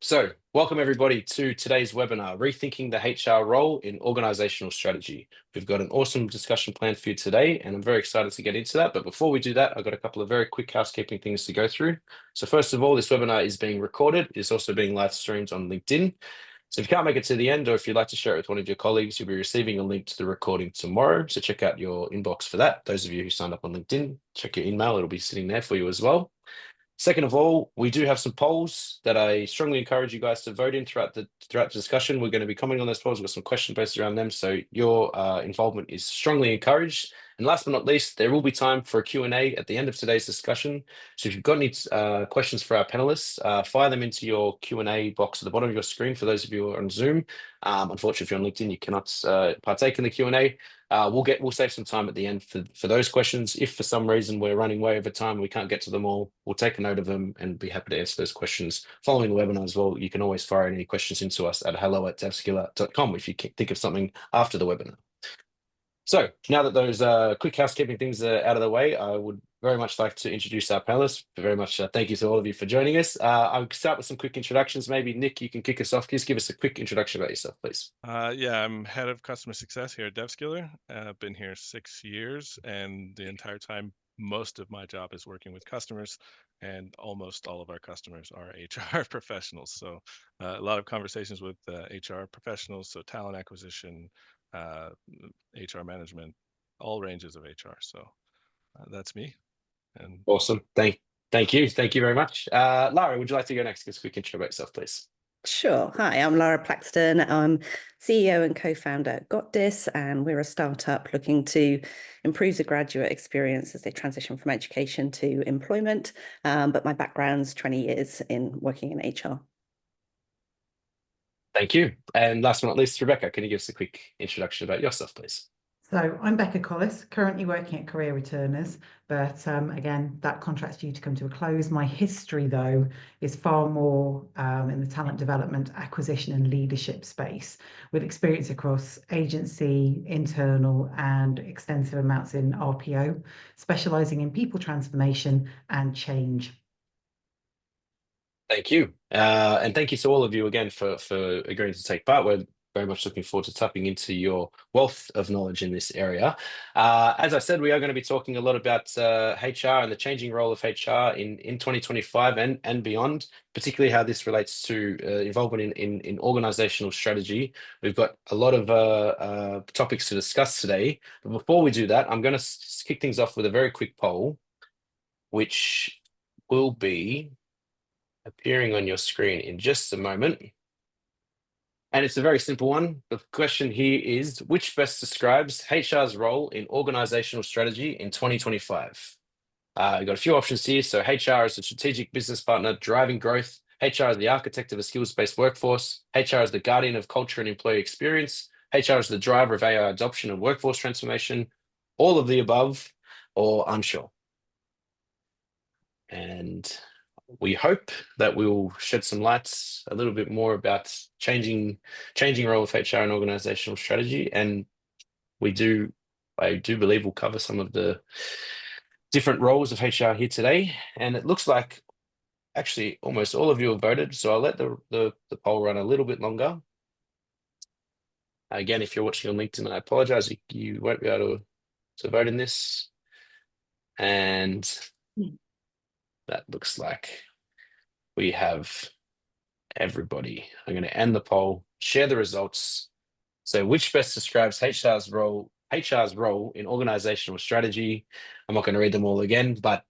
So, welcome everybody to today's webinar, Rethinking the HR Role in Organizational Strategy. We've got an awesome discussion planned for you today, and I'm very excited to get into that. But before we do that, I've got a couple of very quick housekeeping things to go through. So first of all, this webinar is being recorded. It's also being live streamed on LinkedIn. So if you can't make it to the end, or if you'd like to share it with one of your colleagues, you'll be receiving a link to the recording tomorrow. So check out your inbox for that. Those of you who signed up on LinkedIn, check your email. It'll be sitting there for you as well. Second of all, we do have some polls that I strongly encourage you guys to vote in throughout the discussion. We're going to be commenting on those polls. We've got some question based around them, so your involvement is strongly encouraged. And last but not least, there will be time for a Q&A at the end of today's discussion. So if you've got any questions for our panelists, fire them into your Q&A box at the bottom of your screen for those of you who are on Zoom. Unfortunately, if you're on LinkedIn, you cannot partake in the Q&A. We'll save some time at the end for those questions. If for some reason we're running way over time and we can't get to them all, we'll take a note of them and be happy to answer those questions following the webinar as well. You can always fire any questions into us at hello@devskiller.com if you think of something after the webinar. So now that those quick housekeeping things are out of the way, I would very much like to introduce our panelists. Very much thank you to all of you for joining us. I'll start with some quick introductions. Maybe Nick, you can kick us off. Just give us a quick introduction about yourself, please. Yeah, I'm head of customer success here at DevSkiller. I've been here 6 years, and the entire time, most of my job is working with customers, and almost all of our customers are HR professionals. So a lot of conversations with HR professionals, so talent acquisition, HR management, all ranges of HR. So that's me. And Awesome. Thank you. Thank you very much. Lara, would you like to go next? Give us a quick intro about yourself, please. Sure. Hi, I'm Lara Plaxton. I'm CEO and co-founder at Got and we're a startup looking to improve the graduate experience as they transition from education to employment. But my background's 20 years in working in HR. Thank you. And last but not least, Rebecca, can you give us a quick introduction about yourself, please? So I'm Becca Collis, currently working at Career Returners, but again, that contract's due to come to a close. My history, though, is far more in the talent development, acquisition and leadership space, with experience across agency, internal and extensive amounts in RPO, specialising in people transformation and change. Thank you. And thank you to all of you again for agreeing to take part. We're very much looking forward to tapping into your wealth of knowledge in this area. As I said, we are going to be talking a lot about HR and the changing role of HR in 2025 and beyond, particularly how this relates to involvement in organizational strategy. We've got a lot of topics to discuss today. But before we do that, I'm going to kick things off with a very quick poll, which will be appearing on your screen in just a moment. And it's a very simple one. The question here is, which best describes HR's role in organizational strategy in 2025? We've got a few options here. So HR is a strategic business partner driving growth. HR is the architect of a skills-based workforce. HR is the guardian of culture and employee experience. HR is the driver of AI adoption and workforce transformation. All of the above, or unsure. And we hope that we'll shed some lights a little bit more about changing role of HR and organizational strategy. And I do believe we'll cover some of the different roles of HR here today. And it looks like actually almost all of you have voted. So I'll let the poll run a little bit longer. Again, if you're watching on LinkedIn, I apologize, you won't be able to vote in this. And that looks like we have everybody. I'm going to end the poll, share the results. So which best describes HR's role in organizational strategy? I'm not going to read them all again, but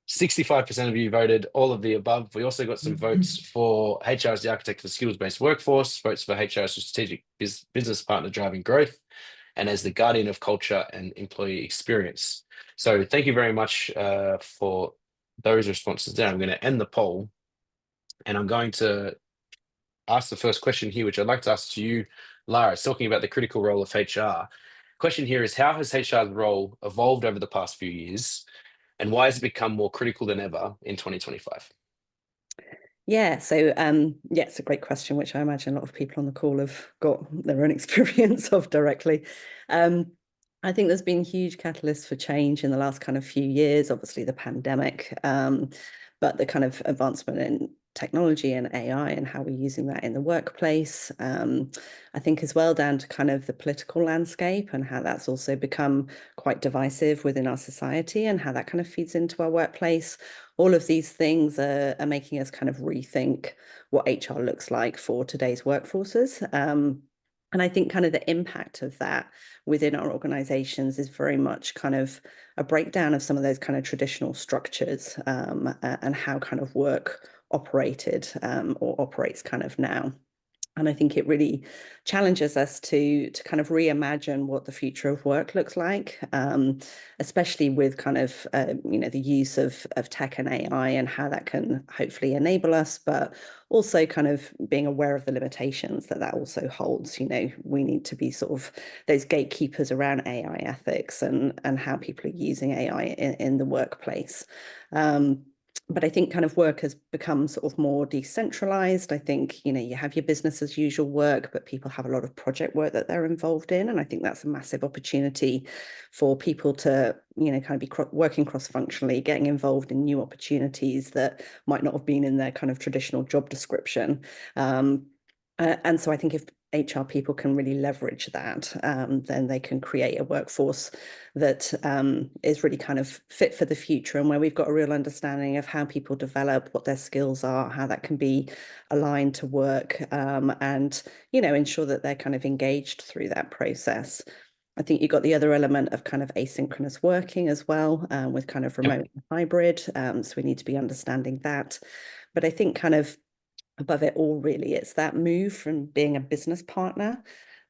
65% of you voted all of the above. We also got some votes for HR as the architect of a skills-based workforce, votes for HR as a strategic business partner driving growth, and as the guardian of culture and employee experience. So thank you very much for those responses there. I'm going to end the poll, and I'm going to ask the first question here, which I'd like to ask to you, Lara. It's talking about the critical role of HR. Question here is, how has HR's role evolved over the past few years, and why has it become more critical than ever in 2025? Yeah, so it's a great question, which I imagine a lot of people on the call have got their own experience of directly. I think there's been huge catalysts for change in the last kind of few years, obviously the pandemic, but the kind of advancement in technology and AI and how we're using that in the workplace. I think as well down to kind of the political landscape and how that's also become quite divisive within our society and how that kind of feeds into our workplace. All of these things are making us kind of rethink what HR looks like for today's workforces. And I think kind of the impact of that within our organizations is very much kind of a breakdown of some of those kind of traditional structures and how kind of work operated or operates kind of now. And I think it really challenges us to kind of reimagine what the future of work looks like, especially with kind of the use of tech and AI and how that can hopefully enable us, but also kind of being aware of the limitations that also holds. We need to be sort of those gatekeepers around AI ethics and how people are using AI in the workplace. But I think kind of work has become sort of more decentralized. I think, you have your business as usual work, but people have a lot of project work that they're involved in. And I think that's a massive opportunity for people to, kind of be working cross-functionally, getting involved in new opportunities that might not have been in their kind of traditional job description. And so I think if HR people can really leverage that, then they can create a workforce that is really kind of fit for the future and where we've got a real understanding of how people develop, what their skills are, how that can be aligned to work, and, ensure that they're kind of engaged through that process. I think you've got the other element of kind of asynchronous working as well, with kind of remote and hybrid. So we need to be understanding that. But I think kind of above it all, really, it's that move from being a business partner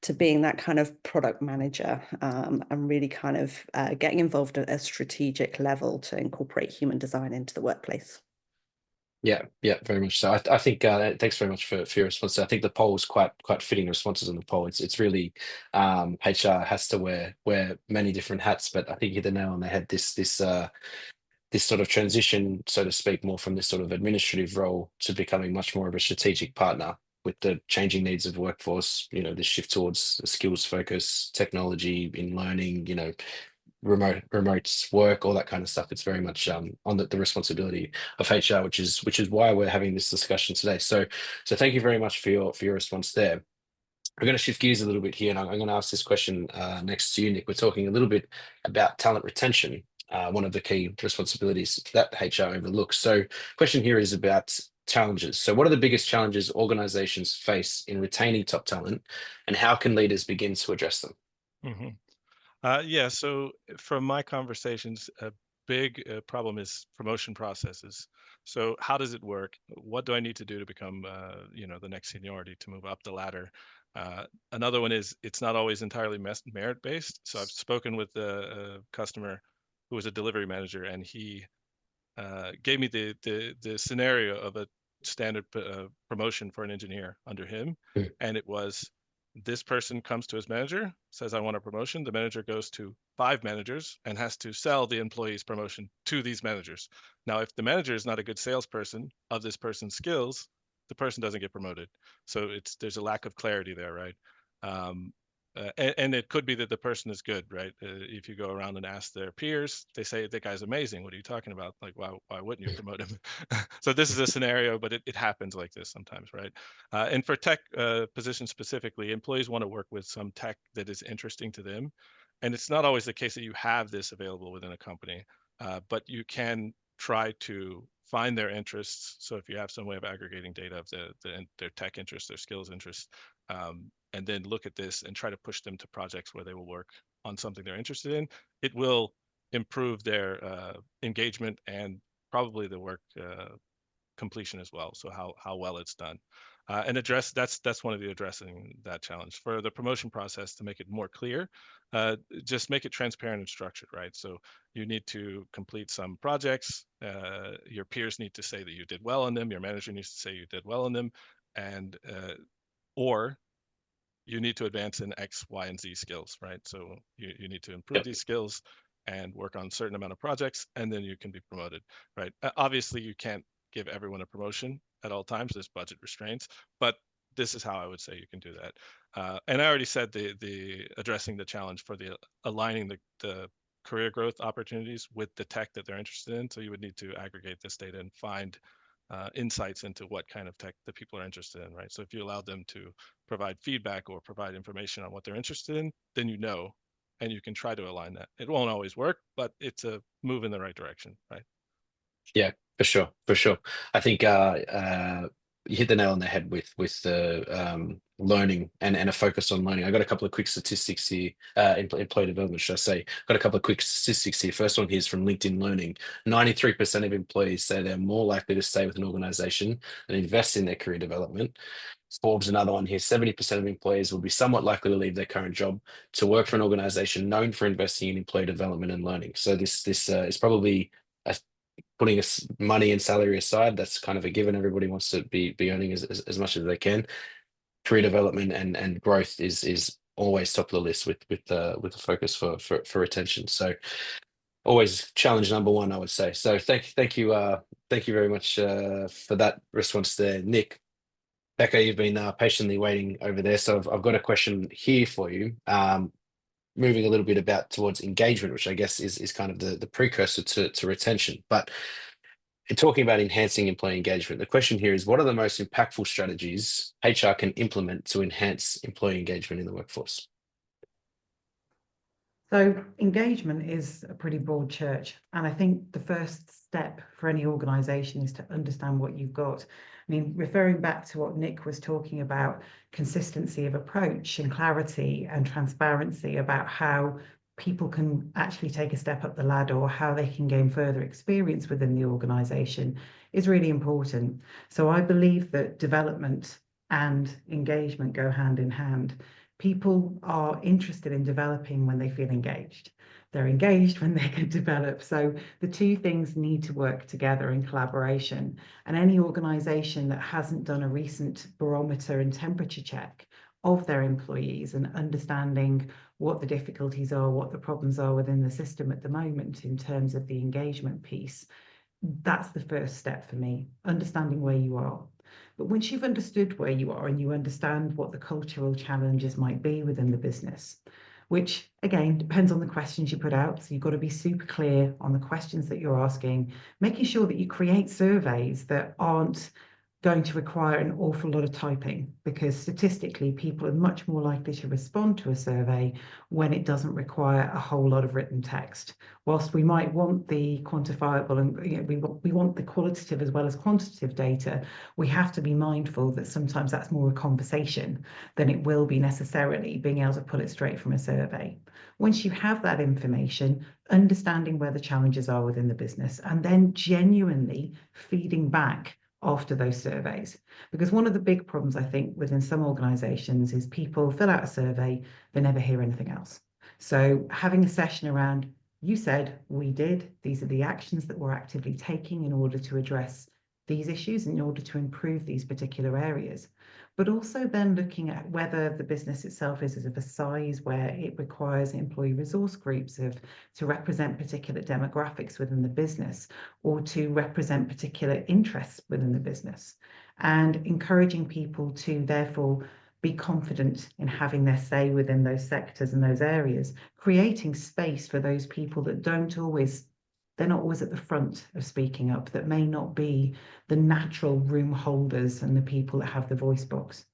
to being that kind of product manager, and really kind of getting involved at a strategic level to incorporate human design into the workplace. Yeah, very much so. I think thanks very much for your response. I think the poll was quite fitting responses on the poll. It's really HR has to wear many different hats, but I think you hit the nail on the head. This sort of transition, so to speak, more from this sort of administrative role to becoming much more of a strategic partner with the changing needs of workforce, this shift towards skills focus, technology in learning, remote work, all that kind of stuff. It's very much on the responsibility of HR, which is why we're having this discussion today. So thank you very much for your response there. We're going to shift gears a little bit here, and I'm going to ask this question next to you, Nick. We're talking a little bit about talent retention, one of the key responsibilities that HR overlooks. So question here is about challenges. So what are the biggest challenges organizations face in retaining top talent, and how can leaders begin to address them? Yeah, so from my conversations, a big problem is promotion processes. So how does it work? What do I need to do to become, the next seniority to move up the ladder? Another one is it's not always entirely merit-based. So I've spoken with a customer who was a delivery manager, and he gave me the scenario of a standard promotion for an engineer under him, and it was this person comes to his manager, says, I want a promotion. The manager goes to 5 managers and has to sell the employee's promotion to these managers. Now, if the manager is not a good salesperson of this person's skills, the person doesn't get promoted. So there's a lack of clarity there, right? And it could be that the person is good, right? If you go around and ask their peers, they say, that guy's amazing. What are you talking about? Like, why wouldn't you promote him? So this is a scenario, but it happens like this sometimes, right? And for tech positions specifically, employees want to work with some tech that is interesting to them. And it's not always the case that you have this available within a company, but you can try to find their interests. So if you have some way of aggregating data of their tech interests, their skills interests, and then look at this and try to push them to projects where they will work on something they're interested in, it will improve their engagement and probably the work completion as well. So how well it's done. And that's one of the addressing that challenge. For the promotion process, to make it more clear, just make it transparent and structured, right? So you need to complete some projects. Your peers need to say that you did well on them. Your manager needs to say you did well on them, and or you need to advance in X, Y, and Z skills, right? So you need to improve these skills and work on a certain amount of projects, and then you can be promoted, right? Obviously, you can't give everyone a promotion at all times. There's budget restraints, but this is how I would say you can do that. And I already said the addressing the challenge for the aligning the career growth opportunities with the tech that they're interested in. So you would need to aggregate this data and find insights into what kind of tech the people are interested in, right? So if you allow them to provide feedback or provide information on what they're interested in, then you know, and you can try to align that. It won't always work, but it's a move in the right direction, right? Yeah, for sure, for sure. I think you hit the nail on the head with the learning and a focus on learning. I got a couple of quick statistics here, employee development, should I say? Got a couple of quick statistics here. First one here is from LinkedIn Learning. 93% of employees say they're more likely to stay with an organization and invest in their career development. Forbes, another one here, 70% of employees will be somewhat likely to leave their current job to work for an organization known for investing in employee development and learning. So this is probably putting money and salary aside. That's kind of a given. Everybody wants to be earning as much as they can. Career development and growth is always top of the list with the focus for retention. So always challenge number one, I would say. So thank you very much for that response there, Nick. Becca, you've been patiently waiting over there. So I've got a question here for you. Moving a little bit about towards engagement, which I guess is kind of the precursor to retention. But in talking about enhancing employee engagement, the question here is, what are the most impactful strategies HR can implement to enhance employee engagement in the workforce? So engagement is a pretty broad church. And I think the first step for any organization is to understand what you've got. I mean, referring back to what Nick was talking about, consistency of approach and clarity and transparency about how people can actually take a step up the ladder or how they can gain further experience within the organization is really important. So I believe that development and engagement go hand in hand. People are interested in developing when they feel engaged. They're engaged when they can develop. So the two things need to work together in collaboration. And any organization that hasn't done a recent barometer and temperature check of their employees and understanding what the difficulties are, what the problems are within the system at the moment in terms of the engagement piece, that's the first step for me, understanding where you are. But once you've understood where you are and you understand what the cultural challenges might be within the business, which again depends on the questions you put out. So you've got to be super clear on the questions that you're asking, making sure that you create surveys that aren't going to require an awful lot of typing, because statistically people are much more likely to respond to a survey when it doesn't require a whole lot of written text. Whilst we might want the quantifiable and we want the qualitative as well as quantitative data, we have to be mindful that sometimes that's more a conversation than it will be necessarily being able to pull it straight from a survey. Once you have that information, understanding where the challenges are within the business, and then genuinely feeding back after those surveys. Because one of the big problems I think within some organizations is people fill out a survey, they never hear anything else. So having a session around, you said, we did, these are the actions that we're actively taking in order to address these issues, in order to improve these particular areas. But also then looking at whether the business itself is of a size where it requires employee resource groups to represent particular demographics within the business or to represent particular interests within the business, and encouraging people to therefore be confident in having their say within those sectors and those areas, creating space for those people that they're not always at the front of speaking up, that may not be the natural room holders and the people that have the voice box.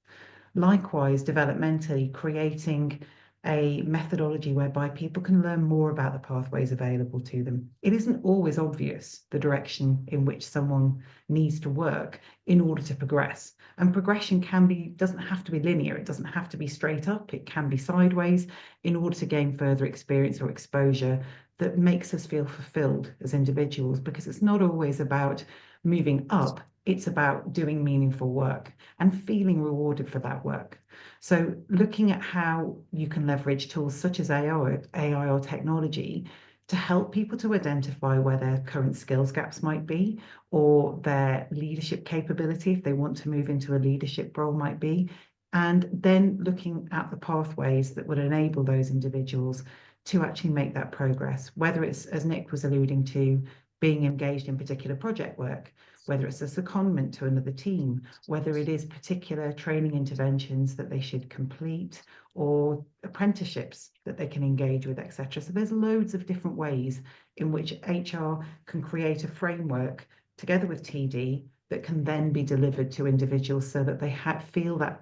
Likewise, developmentally, creating a methodology whereby people can learn more about the pathways available to them. It isn't always obvious the direction in which someone needs to work in order to progress. And progression doesn't have to be linear. It doesn't have to be straight up. It can be sideways in order to gain further experience or exposure that makes us feel fulfilled as individuals, because it's not always about moving up. It's about doing meaningful work and feeling rewarded for that work. So looking at how you can leverage tools such as AI or technology to help people to identify where their current skills gaps might be, or their leadership capability, if they want to move into a leadership role, might be, and then looking at the pathways that would enable those individuals to actually make that progress, whether it's, as Nick was alluding to, being engaged in particular project work, whether it's a secondment to another team, whether it is particular training interventions that they should complete, or apprenticeships that they can engage with, etc. So there's loads of different ways in which HR can create a framework together with TD that can then be delivered to individuals so that they feel that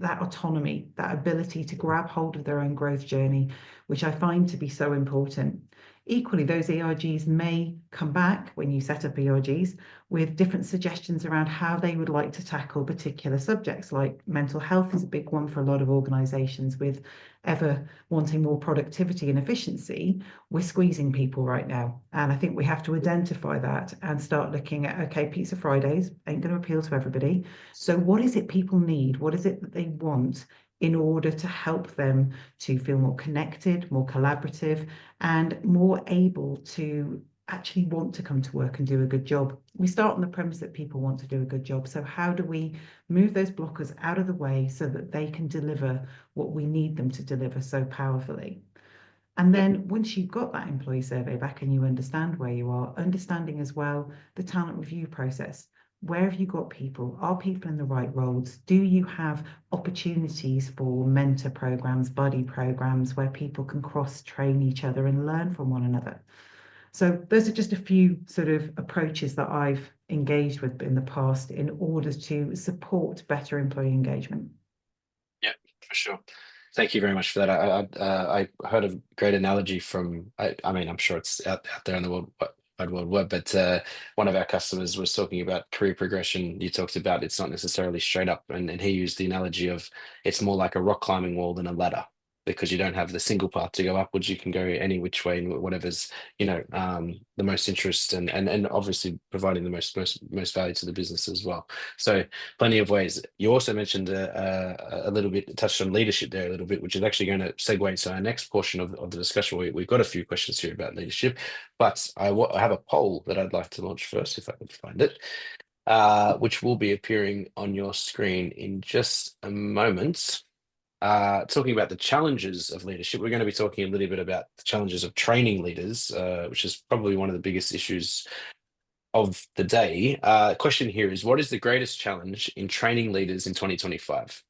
autonomy, that ability to grab hold of their own growth journey, which I find to be so important. Equally, those ERGs may come back when you set up ERGs with different suggestions around how they would like to tackle particular subjects, like mental health is a big one for a lot of organisations. With ever wanting more productivity and efficiency, we're squeezing people right now. And I think we have to identify that and start looking at, okay, Pizza Fridays ain't going to appeal to everybody. So what is it people need? What is it that they want in order to help them to feel more connected, more collaborative, and more able to actually want to come to work and do a good job? We start on the premise that people want to do a good job. So how do we move those blockers out of the way so that they can deliver what we need them to deliver so powerfully? And then once you've got that employee survey back and you understand where you are, understanding as well the talent review process. Where have you got people? Are people in the right roles? Do you have opportunities for mentor programs, buddy programs, where people can cross-train each other and learn from one another? So those are just a few sort of approaches that I've engaged with in the past in order to support better employee engagement. Yeah, for sure. Thank you very much for that. I heard a great analogy from, I mean, I'm sure it's out there in the wide web, but one of our customers was talking about career progression. You talked about it's not necessarily straight up, and he used the analogy of it's more like a rock climbing wall than a ladder, because you don't have the single path to go upwards. You can go any which way and whatever's, the most interest and obviously providing the most value to the business as well. So plenty of ways. You also mentioned a little bit, touched on leadership there a little bit, which is actually going to segue into our next portion of the discussion. We've got a few questions here about leadership, but I have a poll that I'd like to launch first, if I can find it, which will be appearing on your screen in just a moment. Talking about the challenges of leadership, we're going to be talking a little bit about the challenges of training leaders, which is probably one of the biggest issues of the day. Question here is, what is the greatest challenge in training leaders in 2025?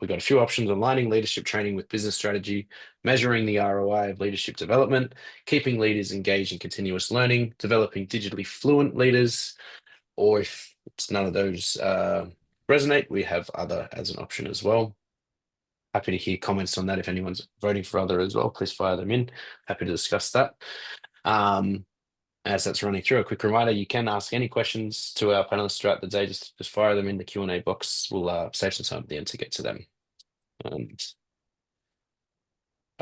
We've got a few options: aligning leadership training with business strategy, measuring the ROI of leadership development, keeping leaders engaged in continuous learning, developing digitally fluent leaders, or if it's none of those resonate, we have other as an option as well. Happy to hear comments on that. If anyone's voting for other as well, please fire them in. Happy to discuss that. As that's running through, a quick reminder, you can ask any questions to our panelists throughout the day. Just fire them in the Q&A box. We'll save some time at the end to get to them. And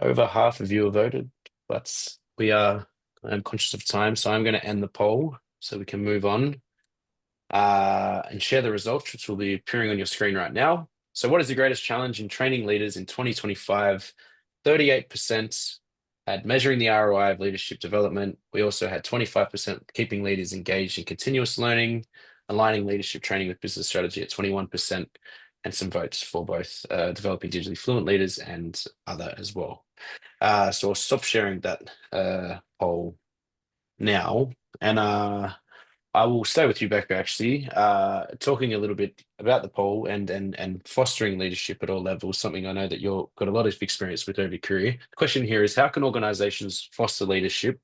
over half of you have voted, but I'm conscious of time, so I'm going to end the poll so we can move on and share the results, which will be appearing on your screen right now. So what is the greatest challenge in training leaders in 2025? 38% had measuring the ROI of leadership development. We also had 25% keeping leaders engaged in continuous learning, aligning leadership training with business strategy at 21%, and some votes for both developing digitally fluent leaders and other as well. So I'll stop sharing that poll now, and I will stay with you, Becca, actually, talking a little bit about the poll and fostering leadership at all levels, something I know that you've got a lot of experience with over your career. The question here is, how can organizations foster leadership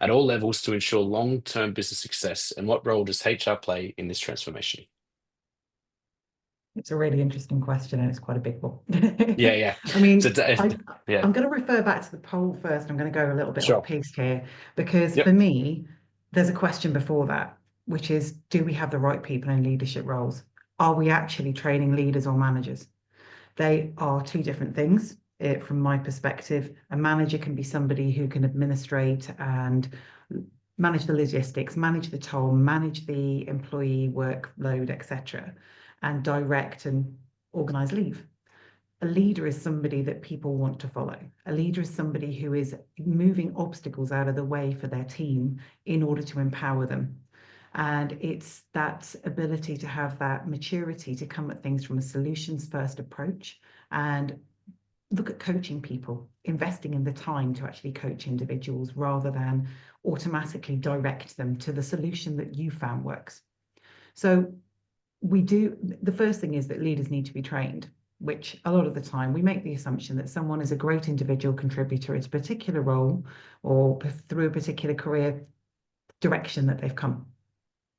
at all levels to ensure long-term business success, and what role does HR play in this transformation? It's a really interesting question, and it's quite a big one. Yeah. I mean, So, I'm going to refer back to the poll first. I'm going to go a little bit off piste here, because for me, there's a question before that, which is, do we have the right people in leadership roles? Are we actually training leaders or managers? They are two different things. From my perspective, a manager can be somebody who can administrate and manage the logistics, manage the toll, manage the employee workload, etc., and direct and organize leave. A leader is somebody that people want to follow. A leader is somebody who is moving obstacles out of the way for their team in order to empower them. And it's that ability to have that maturity to come at things from a solutions-first approach and look at coaching people, investing in the time to actually coach individuals rather than automatically direct them to the solution that you found works. So the first thing is that leaders need to be trained, which a lot of the time we make the assumption that someone is a great individual contributor at a particular role or through a particular career direction that they've come.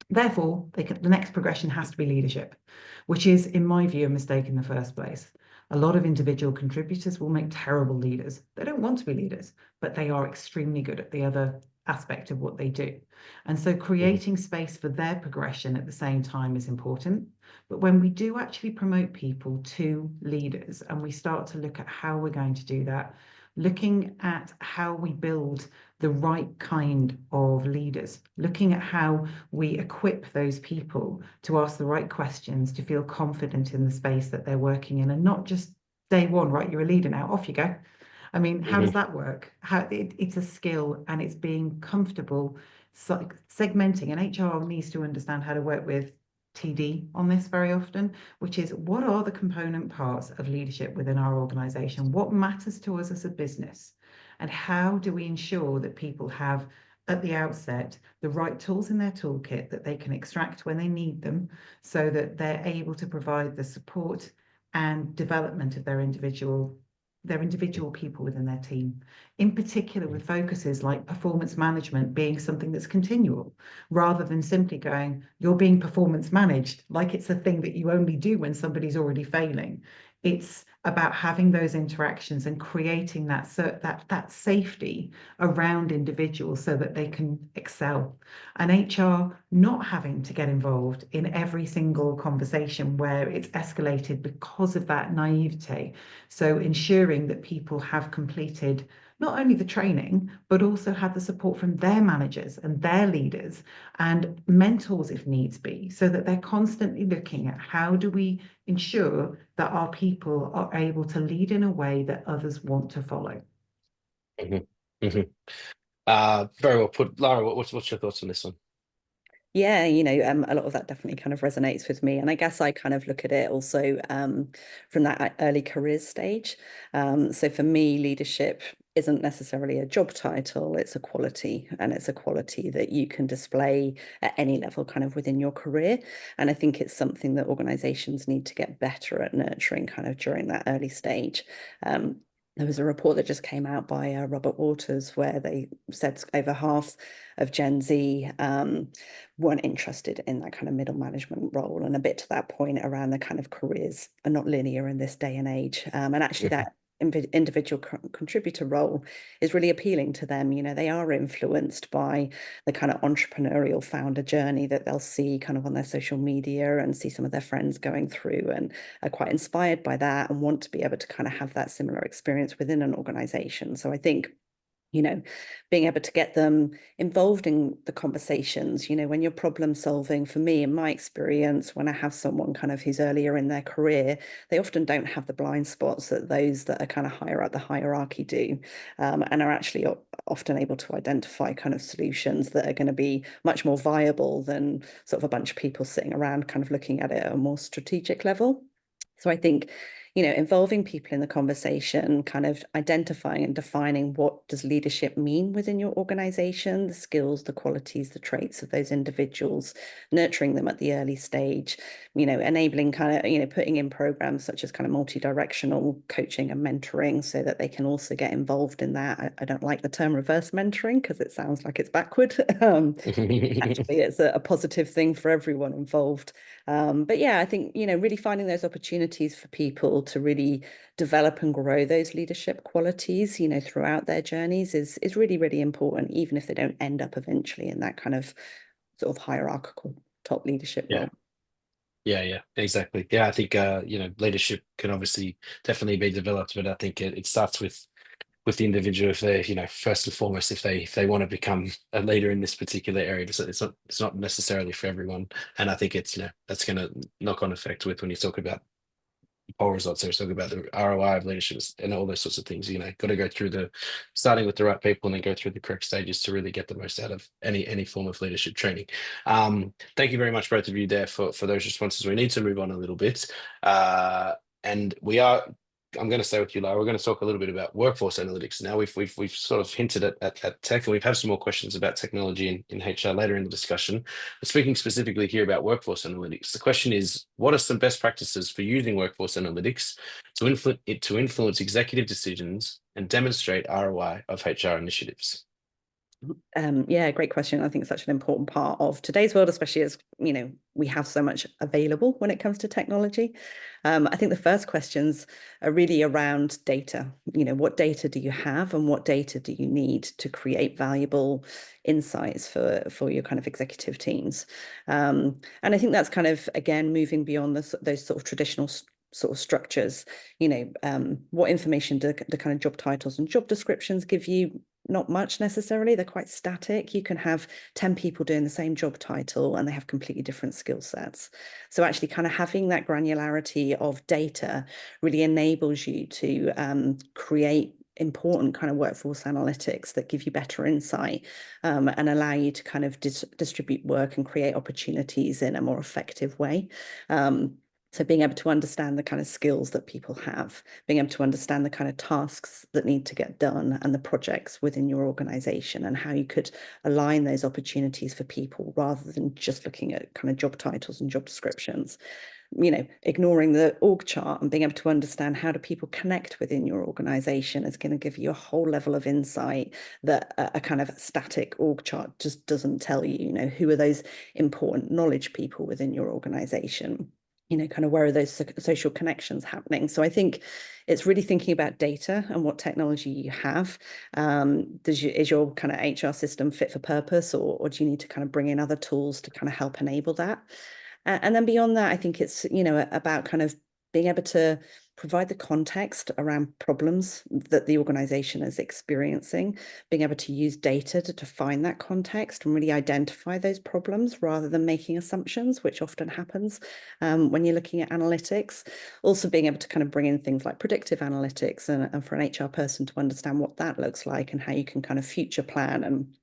Therefore, the next progression has to be leadership, which is, in my view, a mistake in the first place. A lot of individual contributors will make terrible leaders. They don't want to be leaders, but they are extremely good at the other aspect of what they do. And so creating space for their progression at the same time is important. But when we do actually promote people to leaders and we start to look at how we're going to do that, looking at how we build the right kind of leaders, looking at how we equip those people to ask the right questions, to feel confident in the space that they're working in, and not just day one, right, you're a leader now, off you go. I mean, how does that work? It's a skill, and it's being comfortable segmenting, and HR needs to understand how to work with TD on this very often, which is, what are the component parts of leadership within our organization? What matters to us as a business? And how do we ensure that people have, at the outset, the right tools in their toolkit that they can extract when they need them, so that they're able to provide the support and development of their individual people within their team, in particular with focuses like performance management being something that's continual, rather than simply going, you're being performance managed, like it's a thing that you only do when somebody's already failing. It's about having those interactions and creating that safety around individuals so that they can excel. And HR not having to get involved in every single conversation where it's escalated because of that naivete. So ensuring that people have completed not only the training, but also had the support from their managers and their leaders and mentors if needs be, so that they're constantly looking at how do we ensure that our people are able to lead in a way that others want to follow. Very well put. Lara, what's your thoughts on this one? Yeah, a lot of that definitely kind of resonates with me. And I guess I kind of look at it also from that early careers stage. So for me, leadership isn't necessarily a job title, it's a quality, and it's a quality that you can display at any level kind of within your career. And I think it's something that organizations need to get better at nurturing kind of during that early stage. There was a report that just came out by Robert Waters where they said over half of Gen Z weren't interested in that kind of middle management role. And a bit to that point around the kind of careers are not linear in this day and age. And actually that individual contributor role is really appealing to them. They are influenced by the kind of entrepreneurial founder journey that they'll see kind of on their social media and see some of their friends going through, and are quite inspired by that and want to be able to kind of have that similar experience within an organization. So I think being able to get them involved in the conversations, when you're problem solving, for me, in my experience, when I have someone kind of who's earlier in their career, they often don't have the blind spots that those that are kind of higher up the hierarchy do, and are actually often able to identify kind of solutions that are going to be much more viable than sort of a bunch of people sitting around kind of looking at it at a more strategic level. So I think involving people in the conversation, kind of identifying and defining what does leadership mean within your organization, the skills, the qualities, the traits of those individuals, nurturing them at the early stage, enabling kind of, putting in programs such as kind of multi-directional coaching and mentoring so that they can also get involved in that. I don't like the term reverse mentoring because it sounds like it's backward. Actually, it's a positive thing for everyone involved. But yeah, I think, really finding those opportunities for people to really develop and grow those leadership qualities, throughout their journeys is really, really important, even if they don't end up eventually in that kind of sort of hierarchical top leadership role. Yeah, exactly. Yeah, I think leadership can obviously definitely be developed, but I think it starts with the individual. If they, first and foremost, if they want to become a leader in this particular area, it's not necessarily for everyone. And I think it's that's going to knock on effect with when you talk about poll results. There, talk about the ROI of leadership and all those sorts of things. Got to go through starting with the right people and then go through the correct stages to really get the most out of any form of leadership training. Thank you very much, both of you, there for those responses. We need to move on a little bit, and I'm going to stay with you, Lara. We're going to talk a little bit about workforce analytics now. We've sort of hinted at tech, and we've had some more questions about technology in HR later in the discussion. But speaking specifically here about workforce analytics, the question is, what are some best practices for using workforce analytics to influence executive decisions and demonstrate ROI of HR initiatives? Yeah, great question. I think it's such an important part of today's world, especially as, you know, we have so much available when it comes to technology. I think the first questions are really around data. You know, what data do you have and what data do you need to create valuable insights for your kind of executive teams? And I think that's kind of, again, moving beyond those sort of traditional sort of structures. You know, what information do the kind of job titles and job descriptions give you? Not much necessarily. They're quite static. You can have 10 people doing the same job title and they have completely different skill sets. So actually kind of having that granularity of data really enables you to create important kind of workforce analytics that give you better insight and allow you to kind of distribute work and create opportunities in a more effective way. So being able to understand the kind of skills that people have, being able to understand the kind of tasks that need to get done and the projects within your organization and how you could align those opportunities for people rather than just looking at kind of job titles and job descriptions. You know, ignoring the org chart and being able to understand how do people connect within your organization is going to give you a whole level of insight that a kind of static org chart just doesn't tell you. You know, who are those important knowledge people within your organization? You know, kind of where are those social connections happening? So I think it's really thinking about data and what technology you have. Is your kind of HR system fit for purpose, or do you need to kind of bring in other tools to kind of help enable that? And then beyond that, I think it's, you know, about kind of being able to provide the context around problems that the organization is experiencing, being able to use data to define that context and really identify those problems rather than making assumptions, which often happens when you're looking at analytics. Also being able to kind of bring in things like predictive analytics and for an HR person to understand what that looks like and how you can kind of future plan and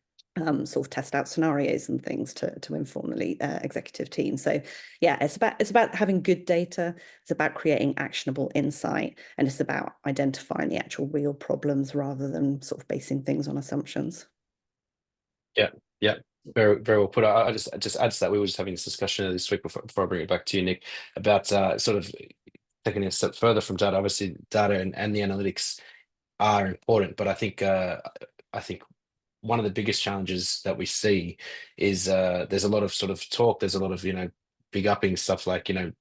sort of test out scenarios and things to inform the executive team. So yeah, it's about having good data. It's about creating actionable insight, and it's about identifying the actual real problems rather than sort of basing things on assumptions. Yeah, yeah, very, very well put. I just add to that. We were just having this discussion this week before I bring it back to you, Nick, about sort of taking it a step further from data. Obviously, data and the analytics are important, but I think one of the biggest challenges that we see is there's a lot of sort of talk. There's a lot of, you know, big upping stuff like, you know,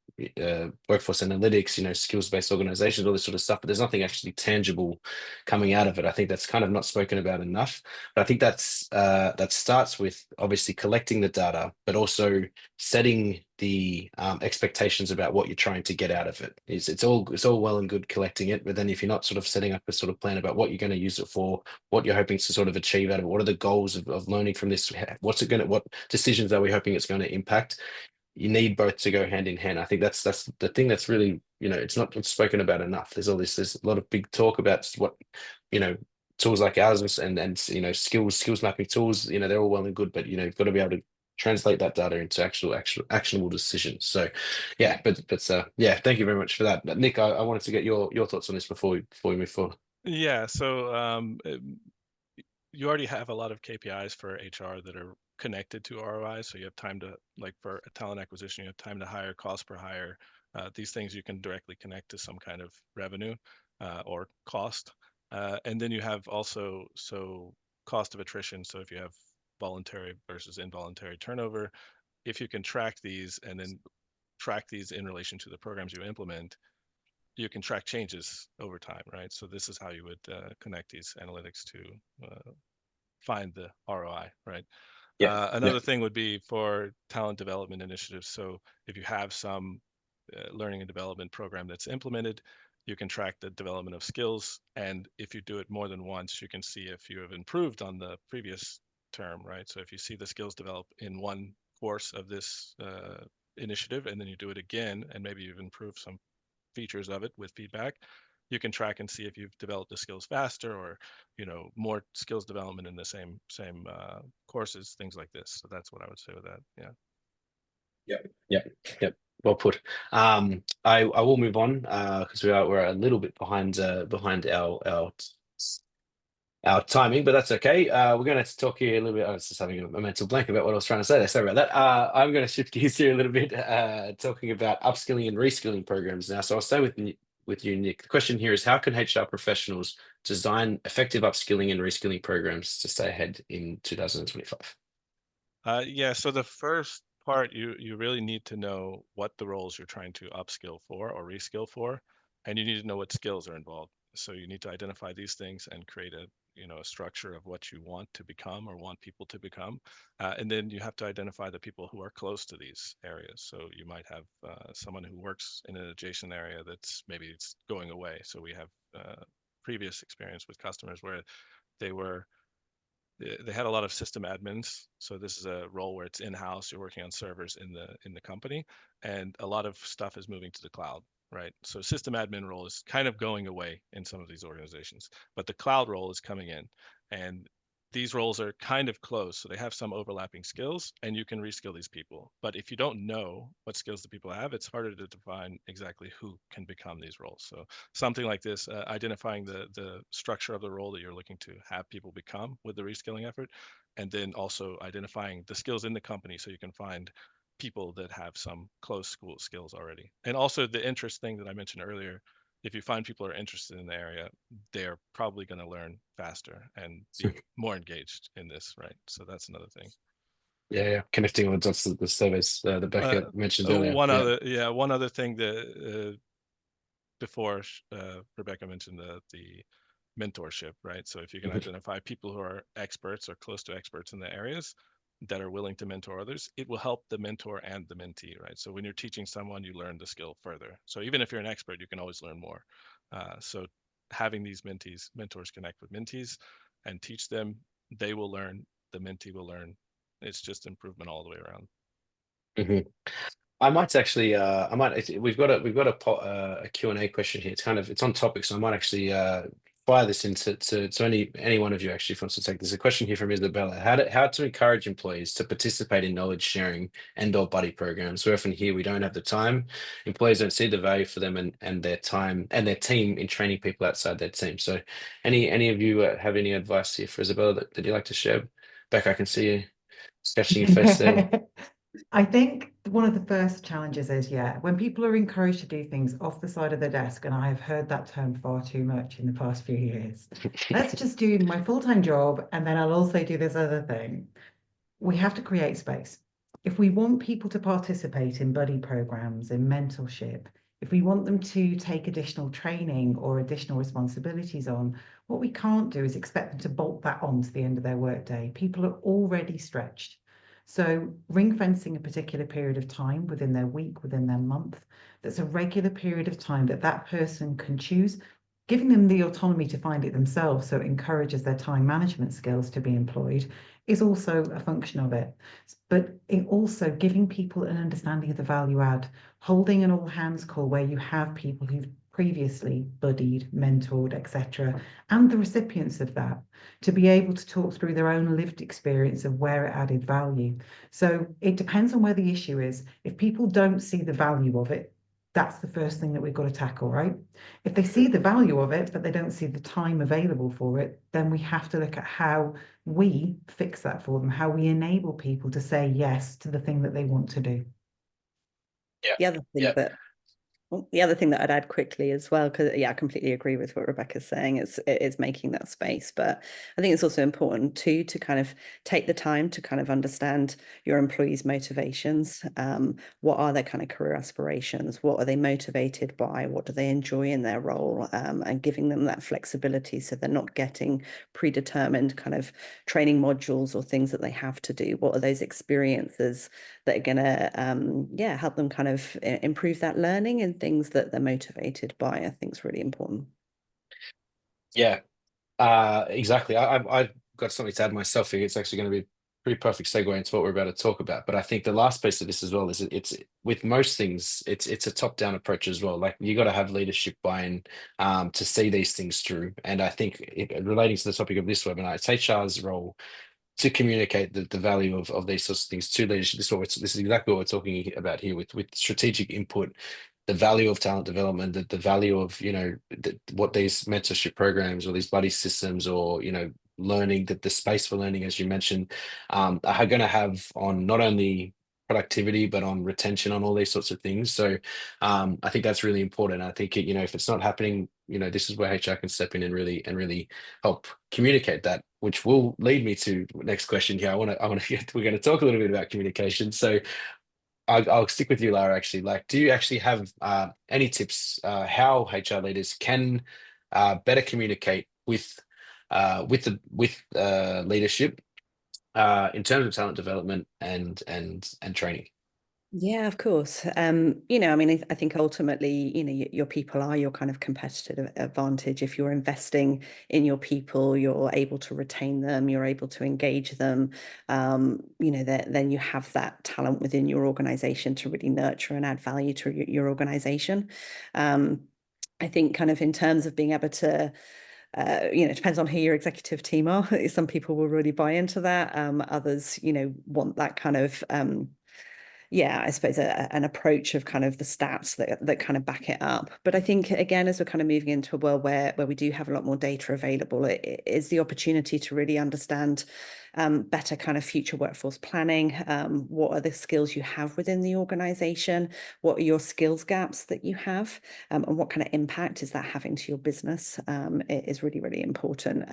workforce analytics, you know, skills-based organizations, all this sort of stuff, but there's nothing actually tangible coming out of it. I think that's kind of not spoken about enough. But I think that starts with obviously collecting the data, but also setting the expectations about what you're trying to get out of it. It's all well and good collecting it, but then if you're not sort of setting up a sort of plan about what you're going to use it for, what you're hoping to sort of achieve out of it, what are the goals of learning from this, what decisions are we hoping it's going to impact, you need both to go hand in hand. I think that's the thing that's really, you know, it's not spoken about enough. There's a lot of big talk about what, you know, tools like ours and you know, skills mapping tools, you know, they're all well and good, but you know, you've got to be able to translate that data into actual actionable decisions. So yeah, but yeah, thank you very much for that. Nick, I wanted to get your thoughts on this before we move forward. Yeah, so you already have a lot of KPIs for HR that are connected to ROI. So you have time to, like for a talent acquisition, you have time to hire, cost per hire. These things you can directly connect to some kind of revenue or cost. And then you have also cost of attrition. So if you have voluntary versus involuntary turnover, if you can track these and then track these in relation to the programs you implement, you can track changes over time, right? So this is how you would connect these analytics to find the ROI, right? Yeah, Another thing would be for talent development initiatives. So if you have some learning and development program that's implemented, you can track the development of skills. And if you do it more than once, you can see if you have improved on the previous term, right? So if you see the skills develop in one course of this initiative, and then you do it again, and maybe you've improved some features of it with feedback, you can track and see if you've developed the skills faster or, you know, more skills development in the same courses, things like this. So that's what I would say with that. Yeah. Yeah. Well put. I will move on because we're a little bit behind our timing, but that's okay. We're going to talk here a little bit. I was just having a mental blank about what I was trying to say there. Sorry about that. I'm going to shift gears here a little bit, talking about upskilling and reskilling programs now. So I'll stay with with you, Nick. The question here is, how can HR professionals design effective upskilling and reskilling programs to stay ahead in 2025? Yeah, so the first part, you really need to know what the roles you're trying to upskill for or reskill for, and you need to know what skills are involved. So you need to identify these things and create a a structure of what you want to become or want people to become, and then you have to identify the people who are close to these areas. So you might have someone who works in an adjacent area that's maybe it's going away. So we have previous experience with customers where they were they had a lot of system admins. So this is a role where it's in-house, you're working on servers in the company, and a lot of stuff is moving to the cloud, right? So system admin role is kind of going away in some of these organizations, but the cloud role is coming in, and these roles are kind of close, so they have some overlapping skills, and you can reskill these people. But if you don't know what skills the people have, it's harder to define exactly who can become these roles. So something like this, identifying the structure of the role that you're looking to have people become with the reskilling effort, and then also identifying the skills in the company so you can find people that have some close school skills already. And also the interest thing that I mentioned earlier, if you find people are interested in the area, they're probably going to learn faster and be more engaged in this, right? So that's another thing. Yeah. Connecting all the dots to the surveys that Becca mentioned earlier. One other thing that before Rebecca mentioned the mentorship, right? So if you can identify people who are experts or close to experts in the areas that are willing to mentor others, it will help the mentor and the mentee, right? So when you're teaching someone, you learn the skill further. So even if you're an expert, you can always learn more. So having these mentors connect with mentees and teach them, they will learn, the mentee will learn. It's just improvement all the way around. Mm-hmm. I might actually, we've got a Q&A question here. It's on topic, so I might actually fire this into any one of you actually if wants to take this. A question here from Isabella: how to encourage employees to participate in knowledge sharing and/or buddy programs. We often hear we don't have the time. Employees don't see the value for them and their time and their team in training people outside their team. So, any of you have any advice here for Isabella that you'd like to share? Beck, I can see you scratching your face there. I think one of the first challenges is, when people are encouraged to do things off the side of their desk, and I have heard that term far too much in the past few years. Let's just do my full-time job, and then I'll also do this other thing. We have to create space. If we want people to participate in buddy programs, in mentorship, if we want them to take additional training or additional responsibilities on, what we can't do is expect them to bolt that on to the end of their workday. People are already stretched. So ring fencing a particular period of time within their week, within their month, that's a regular period of time that that person can choose, giving them the autonomy to find it themselves, so it encourages their time management skills to be employed, is also a function of it. But it also giving people an understanding of the value add, holding an all hands call where you have people who've previously buddied, mentored, etc., and the recipients of that to be able to talk through their own lived experience of where it added value. So it depends on where the issue is. If people don't see the value of it, that's the first thing that we've got to tackle, right? If they see the value of it, but they don't see the time available for it, then we have to look at how we fix that for them, how we enable people to say yes to the thing that they want to do. The other thing that I'd add quickly as well, because I completely agree with what Rebecca's saying, it is making that space. But I think it's also important too to kind of take the time to kind of understand your employees' motivations. What are their kind of career aspirations? What are they motivated by? What do they enjoy in their role? And giving them that flexibility so they're not getting predetermined kind of training modules or things that they have to do. What are those experiences that are going to help them kind of improve that learning and things that they're motivated by? I think is really important. Yeah, exactly. I've got something to add myself here. It's actually going to be a pretty perfect segue into what we're about to talk about. But I think the last piece of this as well is it's with most things, it's a top-down approach as well. Like you got to have leadership buy-in to see these things through. And I think relating to the topic of this webinar, it's HR's role to communicate the value of these sorts of things to leadership. This is exactly what we're talking about here with strategic input, the value of talent development, the value of what these mentorship programs or these buddy systems or learning, that the space for learning, as you mentioned, are going to have on not only productivity, but on retention, on all these sorts of things. So I think that's really important. I think it, if it's not happening, this is where HR can step in and really help communicate that, which will lead me to next question here. We're going to talk a little bit about communication. So I'll stick with you, Lara. Actually, like, do you actually have any tips how HR leaders can better communicate with leadership in terms of talent development and training? Yeah, of course. I mean, I think ultimately, your people are your kind of competitive advantage. If you're investing in your people, you're able to retain them, you're able to engage them, then you have that talent within your organization to really nurture and add value to your organization. I think kind of in terms of being able to it depends on who your executive team are. Some people will really buy into that. Others, want that kind of I suppose an approach of kind of the stats that kind of back it up. But I think, again, as we're kind of moving into a world where we do have a lot more data available, it is the opportunity to really understand better kind of future workforce planning. What are the skills you have within the organization? What are your skills gaps that you have? And what kind of impact is that having to your business? It is really, really important.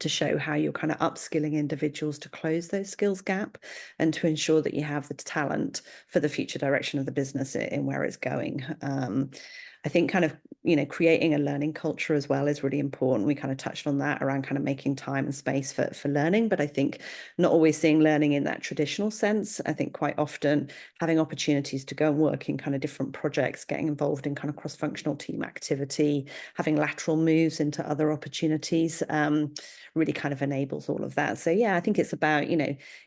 To show how you're kind of upskilling individuals to close those skills gap and to ensure that you have the talent for the future direction of the business in where it's going. I think kind of, creating a learning culture as well is really important. We kind of touched on that around kind of making time and space for learning, but I think not always seeing learning in that traditional sense. I think quite often having opportunities to go and work in kind of different projects, getting involved in kind of cross-functional team activity, having lateral moves into other opportunities, really kind of enables all of that. So yeah, I think it's about,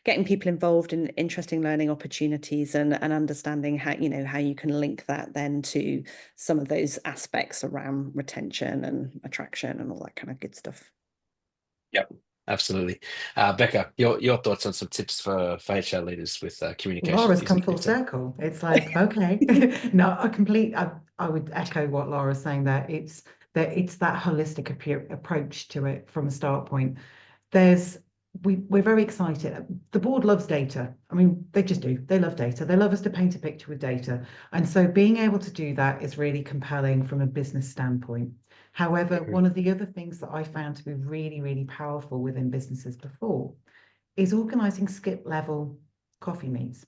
getting people involved in interesting learning opportunities and understanding how you can link that then to some of those aspects around retention and attraction and all that kind of good stuff. Yep, absolutely. Becca, your thoughts on some tips for HR leaders with communication? Laura's come full circle. It's like, okay. No, I would echo what Laura's saying there. It's that holistic approach to it from a start point. We're very excited. The board loves data. I mean, they just do. They love data. They love us to paint a picture with data. And so being able to do that is really compelling from a business standpoint. However, one of the other things that I found to be really, really powerful within businesses before is organizing skip level coffee meets.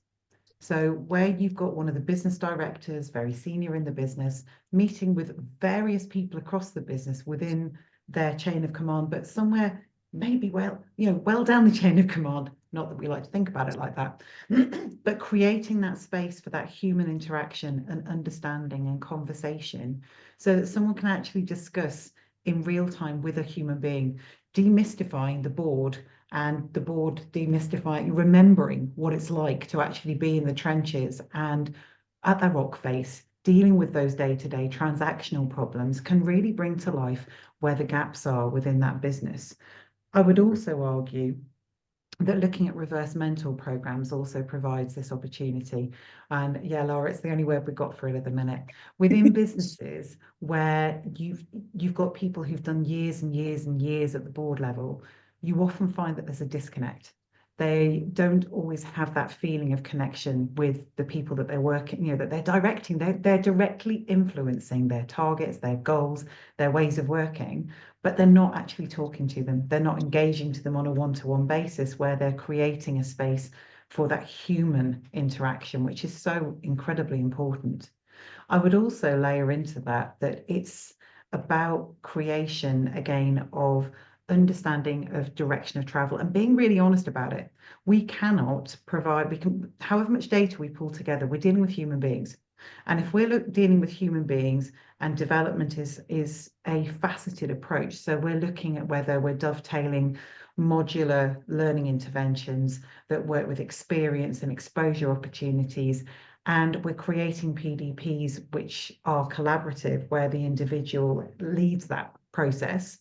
So where you've got one of the business directors, very senior in the business, meeting with various people across the business within their chain of command, but somewhere maybe well down the chain of command, not that we like to think about it like that, but creating that space for that human interaction and understanding and conversation so that someone can actually discuss in real time with a human being, demystifying the board and the board demystifying, remembering what it's like to actually be in the trenches and at the rock face, dealing with those day-to-day transactional problems can really bring to life where the gaps are within that business. I would also argue that looking at reverse mentor programs also provides this opportunity. And yeah, Laura, it's the only word we've got for it at the minute. Within businesses where you've got people who've done years and years and years at the board level, you often find that there's a disconnect. They don't always have that feeling of connection with the people that they're working, that they're directing. They're directly influencing their targets, their goals, their ways of working, but they're not actually talking to them. They're not engaging to them on a one-to-one basis where they're creating a space for that human interaction, which is so incredibly important. I would also layer into that it's about creation, again, of understanding of direction of travel and being really honest about it. We cannot provide, however much data we pull together, we're dealing with human beings. And if we're dealing with human beings and development is a faceted approach, so we're looking at whether we're dovetailing modular learning interventions that work with experience and exposure opportunities, and we're creating PDPs which are collaborative, where the individual leads that process.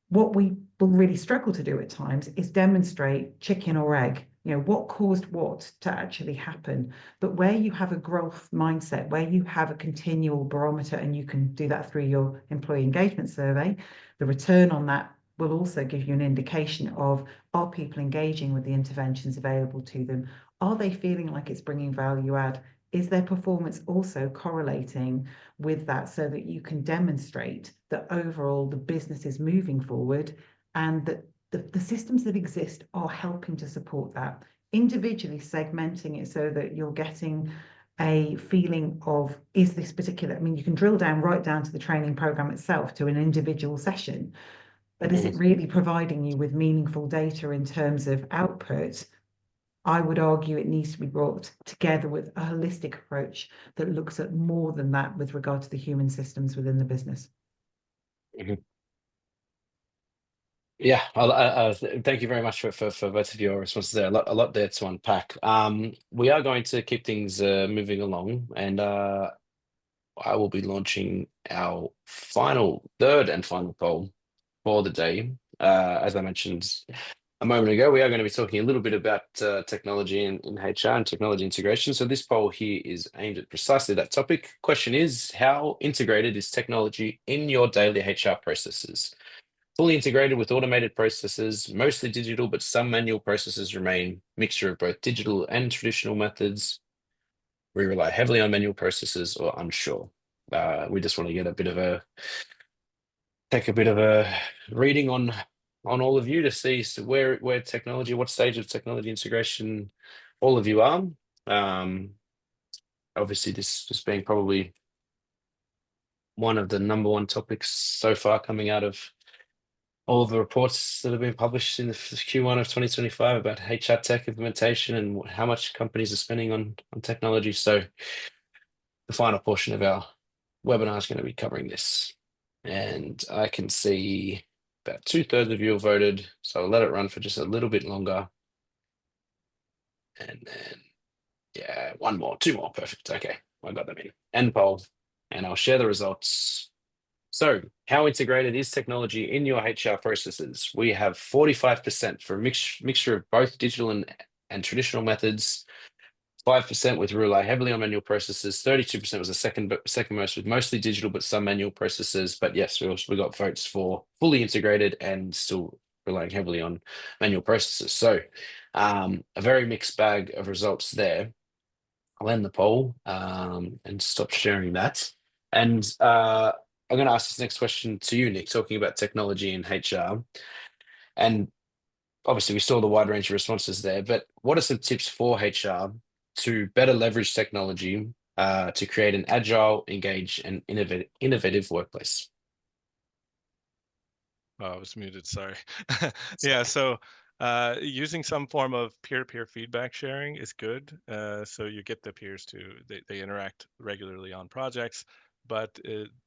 What we will really struggle to do at times is demonstrate chicken or egg, what caused what to actually happen. But where you have a growth mindset, where you have a continual barometer, and you can do that through your employee engagement survey, the return on that will also give you an indication of, are people engaging with the interventions available to them? Are they feeling like it's bringing value add? Is their performance also correlating with that, so that you can demonstrate that overall the business is moving forward and that the systems that exist are helping to support that? Individually segmenting it so that you're getting a feeling of, is this particular, I mean, you can drill down right down to the training program itself, to an individual session, but is it really providing you with meaningful data in terms of output? I would argue it needs to be brought together with a holistic approach that looks at more than that with regard to the human systems within the business. Yeah, thank you very much for both of your responses there. A lot there to unpack. We are going to keep things moving along, and I will be launching our third and final poll for the day. As I mentioned a moment ago, we are going to be talking a little bit about technology in HR and technology integration. So this poll here is aimed at precisely that topic. Question is, how integrated is technology in your daily HR processes? Fully integrated with automated processes, mostly digital, but some manual processes remain. Mixture of both digital and traditional methods. We rely heavily on manual processes, or unsure. We just want to get take a bit of a reading on all of you to see where technology, what stage of technology integration all of you are. Obviously, this being probably one of the #1 topics so far coming out of all of the reports that have been published in the Q1 of 2025 about HR tech implementation and how much companies are spending on technology. So the final portion of our webinar is going to be covering this. And I can see about 2/3 of you have voted, so I'll let it run for just a little bit longer. And then, yeah, two more, perfect. Okay, I got them in. End poll, and I'll share the results. So, how integrated is technology in your HR processes? We have 45% for a mixture of both digital and traditional methods. 5% with rely heavily on manual processes. 32% was the second most, with mostly digital but some manual processes. But yes, we got votes for fully integrated and still relying heavily on manual processes. So a very mixed bag of results there. I'll end the poll and stop sharing that. And I'm going to ask this next question to you, Nick, talking about technology in HR. And obviously, we saw the wide range of responses there, but what are some tips for HR to better leverage technology to create an agile, engaged, and innovative workplace? Oh, I was muted, sorry. Yeah, so using some form of peer-to-peer feedback sharing is good. So you get the peers they interact regularly on projects, but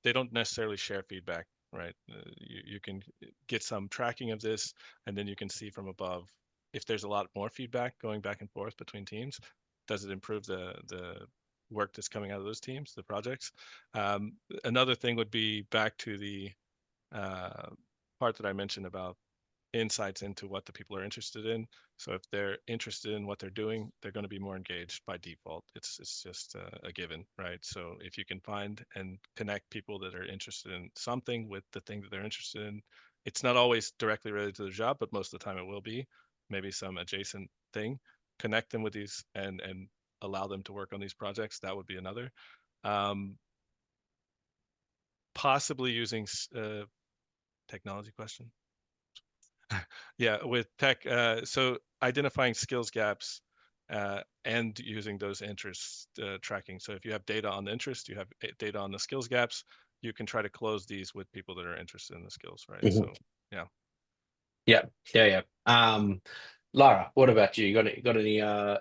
they don't necessarily share feedback, right? You can get some tracking of this, and then you can see from above if there's a lot more feedback going back and forth between teams. Does it improve the work that's coming out of those teams, the projects? Another thing would be back to the part that I mentioned about insights into what the people are interested in. So if they're interested in what they're doing, they're going to be more engaged by default. It's just a given, right? So if you can find and connect people that are interested in something with the thing that they're interested in, it's not always directly related to the job, but most of the time it will be maybe some adjacent thing. Connect them with these and allow them to work on these projects. That would be another. Possibly using technology question. Yeah, with tech, so identifying skills gaps and using those interest tracking. So if you have data on the interest, you have data on the skills gaps, you can try to close these with people that are interested in the skills, right? Mm-hmm. So yeah. Yeah. Lara, what about you? Got any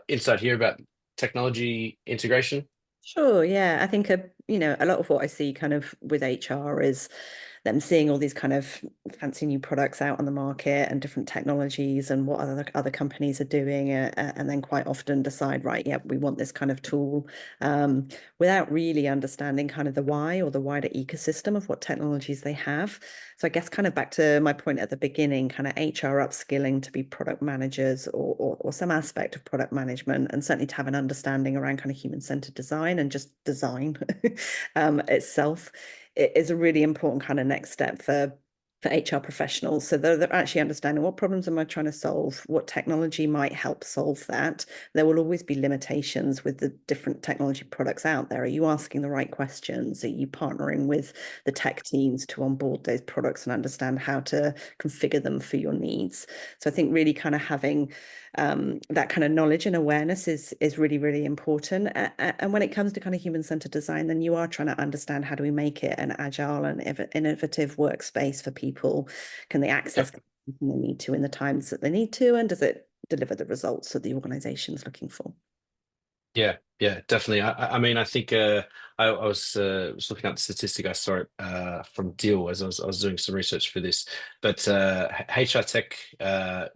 insight here about technology integration? Sure, yeah. I think a lot of what I see kind of with HR is them seeing all these kind of fancy new products out on the market and different technologies and what other companies are doing, and then quite often decide, right, yeah, we want this kind of tool, without really understanding kind of the why or the wider ecosystem of what technologies they have. So I guess kind of back to my point at the beginning, kind of HR upskilling to be product managers or some aspect of product management, and certainly to have an understanding around kind of human-centered design and just design itself. It is a really important kind of next step for for HR professionals. So they're actually understanding what problems am I trying to solve, what technology might help solve that. There will always be limitations with the different technology products out there. Are you asking the right questions? Are you partnering with the tech teams to onboard those products and understand how to configure them for your needs? So I think really kind of having that kind of knowledge and awareness is really, really important. And when it comes to kind of human-centered design, then you are trying to understand how do we make it an agile and innovative workspace for people? Can they access everything they need to in the times that they need to? And does it deliver the results that the organization is looking for? Yeah, definitely. I mean, I think I was looking at the statistic. I saw it from Deal as I was doing some research for this. But HR tech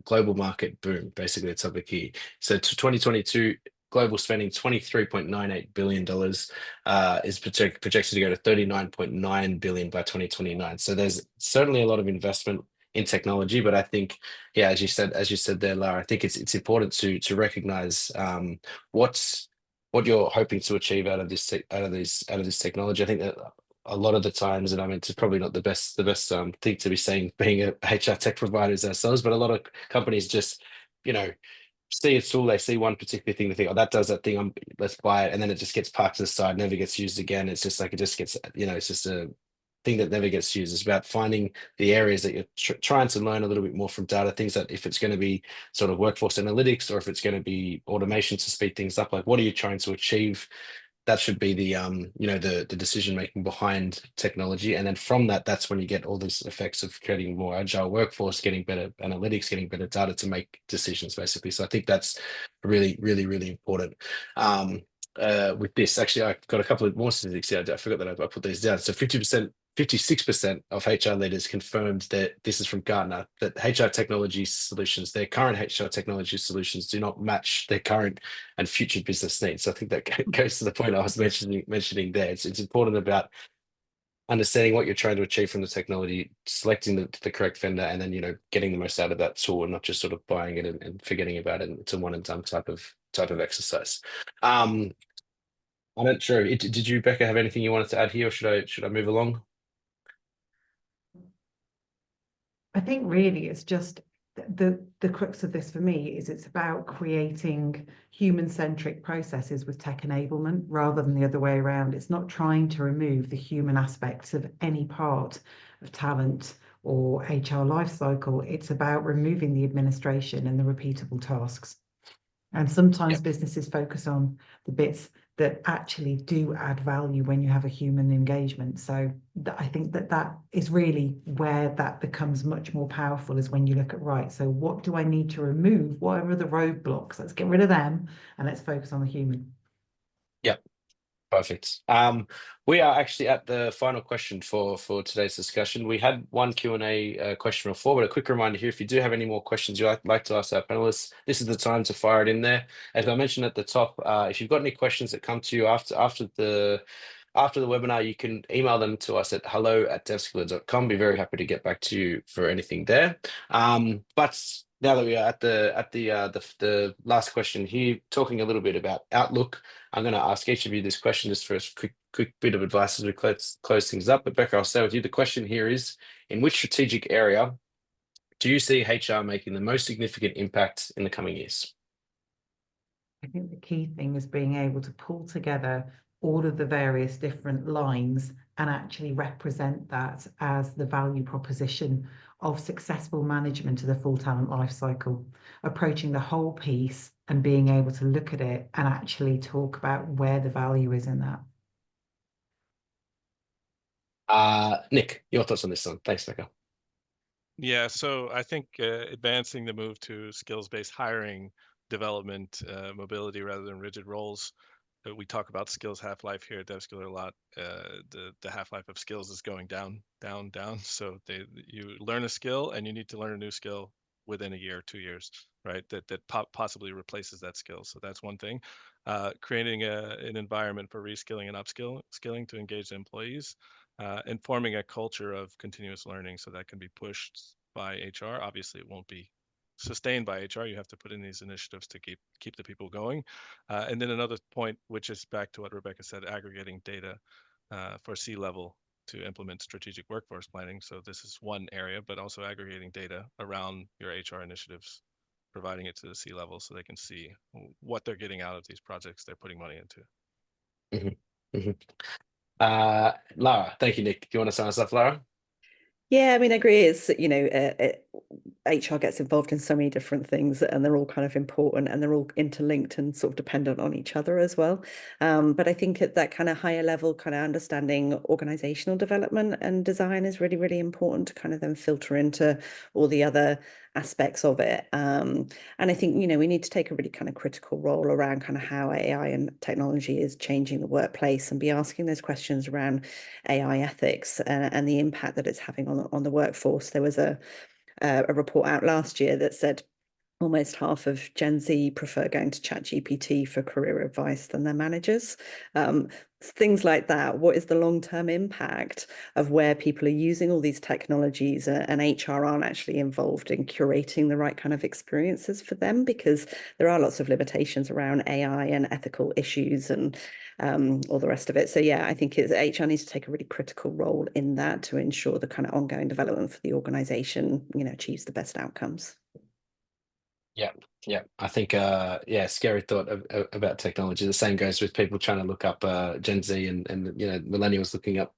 global market boom, basically, it's up the key. So to 2022, global spending $23.98 billion is projected to go to $39.9 billion by 2029. So there's certainly a lot of investment in technology, but I think, yeah, as you said there, Lara, I think it's important to recognize what you're hoping to achieve out of this technology. I think that a lot of the times, and I mean, it's probably not the best thing to be saying being a HR tech providers ourselves, but a lot of companies just, you know, see a tool, they see one particular thing, they think, oh, that does that thing, let's buy it, and then it just gets parked to the side, never gets used again. It's just like it just gets, it's just a thing that never gets used. It's about finding the areas that you're trying to learn a little bit more from data, things that if it's going to be sort of workforce analytics or if it's going to be automation to speed things up, like what are you trying to achieve? That should be the the decision making behind technology, and then from that, that's when you get all these effects of creating more agile workforce, getting better analytics, getting better data to make decisions, basically. So I think that's really, really, really important. With this, actually, I've got a couple of more statistics here. I forgot that I put these down. So 56% of HR leaders confirmed that, this is from Gartner, that HR technology solutions, their current HR technology solutions, do not match their current and future business needs. So I think that goes to the point I was mentioning there. It's important about understanding what you're trying to achieve from the technology, selecting the correct vendor, and then getting the most out of that tool, and not just sort of buying it and forgetting about it. It's a one and done type of exercise. I'm not sure. Did you, Becca, have anything you wanted to add here, or should I move along? I think really it's just the crux of this for me is it's about creating human-centric processes with tech enablement rather than the other way around. It's not trying to remove the human aspects of any part of talent or HR lifecycle. It's about removing the administration and the repeatable tasks. And sometimes businesses focus on the bits that actually do add value when you have a human engagement. So I think that is really where that becomes much more powerful, is when you look at, right, so what do I need to remove? What are the roadblocks? Let's get rid of them and let's focus on the human. Yep. Perfect. We are actually at the final question for today's discussion. We had one Q&A question before, but a quick reminder here, if you do have any more questions you'd like to ask our panelists, this is the time to fire it in there. As I mentioned at the top, if you've got any questions that come to you after the webinar, you can email them to us at hello@devskiller.com. Be very happy to get back to you for anything there. But now that we are at the last question here, talking a little bit about Outlook, I'm going to ask each of you this question just for a quick bit of advice as we close things up. But Becca, I'll start with you. The question here is, in which strategic area do you see HR making the most significant impact in the coming years? I think the key thing is being able to pull together all of the various different lines and actually represent that as the value proposition of successful management of the full talent life cycle, approaching the whole piece and being able to look at it and actually talk about where the value is in that. Nick, your thoughts on this one? Thanks, Becca. Yeah, so I think advancing the move to skills-based hiring, development, mobility rather than rigid roles. We talk about skills half-life here at DevSkiller a lot. The half-life of skills is going down. So you learn a skill and you need to learn a new skill within a year, 2 years, right? That possibly replaces that skill. So that's one thing. Creating an environment for reskilling and upskilling to engage the employees, and forming a culture of continuous learning so that can be pushed by HR. Obviously, it won't be sustained by HR. You have to put in these initiatives to keep the people going. And then another point, which is back to what Rebecca said, aggregating data for C-level to implement strategic workforce planning. So this is one area, but also aggregating data around your HR initiatives, providing it to the C-level so they can see what they're getting out of these projects they're putting money into. Lara, thank you, Nick. Do you want to sign us off, Lara? Yeah, I mean, I agree. It's, HR gets involved in so many different things, and they're all kind of important, and they're all interlinked and sort of dependent on each other as well. But I think at that kind of higher level, kind of understanding organizational development and design is really, really important to kind of then filter into all the other aspects of it. And I think, we need to take a really kind of critical role around kind of how AI and technology is changing the workplace, and be asking those questions around AI ethics and the impact that it's having on the workforce. There was a report out last year that said almost half of Gen Z prefer going to ChatGPT for career advice than their managers. Things like that. What is the long-term impact of where people are using all these technologies and HR aren't actually involved in curating the right kind of experiences for them? Because there are lots of limitations around AI and ethical issues and all the rest of it. So yeah, I think HR needs to take a really critical role in that to ensure the kind of ongoing development for the organization, achieves the best outcomes. Yeah. I think, scary thought about technology. The same goes with people trying to look up Gen Z and millennials looking up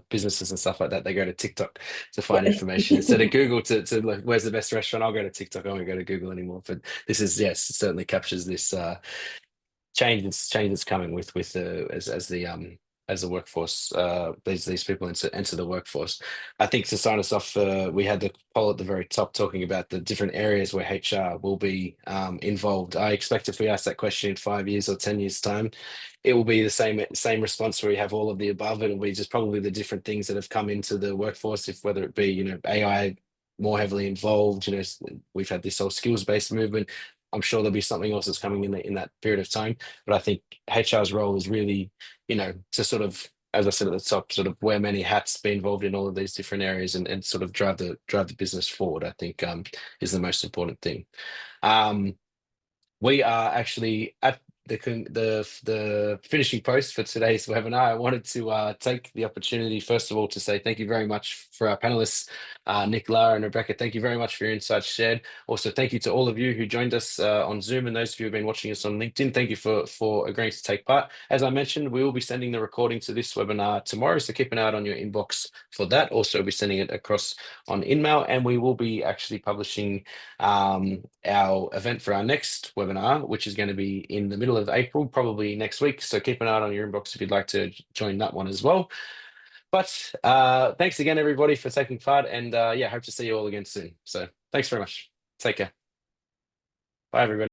businesses and stuff like that. They go to TikTok to find information instead of Google to look, where's the best restaurant. I'll go to TikTok. I won't go to Google anymore. But this is, yes, certainly captures this change that's coming with as the workforce, these people enter the workforce. I think to sign us off, we had the poll at the very top talking about the different areas where HR will be involved. I expect if we ask that question in 5 years or 10 years time, it will be the same response where we have all of the above. It'll be just probably the different things that have come into the workforce, if whether it be AI more heavily involved. We've had this whole skills-based movement. I'm sure there'll be something else that's coming in that period of time. But I think HR's role is really, to sort of, as I said at the top, sort of wear many hats, be involved in all of these different areas and sort of drive the business forward, I think is the most important thing. We are actually at the finishing post for today's webinar. I wanted to take the opportunity, first of all, to say thank you very much for our panelists, Nick, Lara, and Rebecca. Thank you very much for your insights shared. Also, thank you to all of you who joined us on Zoom, and those of you who have been watching us on LinkedIn. Thank you for agreeing to take part. As I mentioned, we will be sending the recording to this webinar tomorrow, so keep an eye out on your inbox for that. Also, we'll be sending it across on InMail, and we will be actually publishing our event for our next webinar, which is going to be in the middle of April, probably next week. So keep an eye on your inbox if you'd like to join that one as well. But thanks again, everybody, for taking part. And hope to see you all again soon. So thanks very much. Take care. Bye, everybody.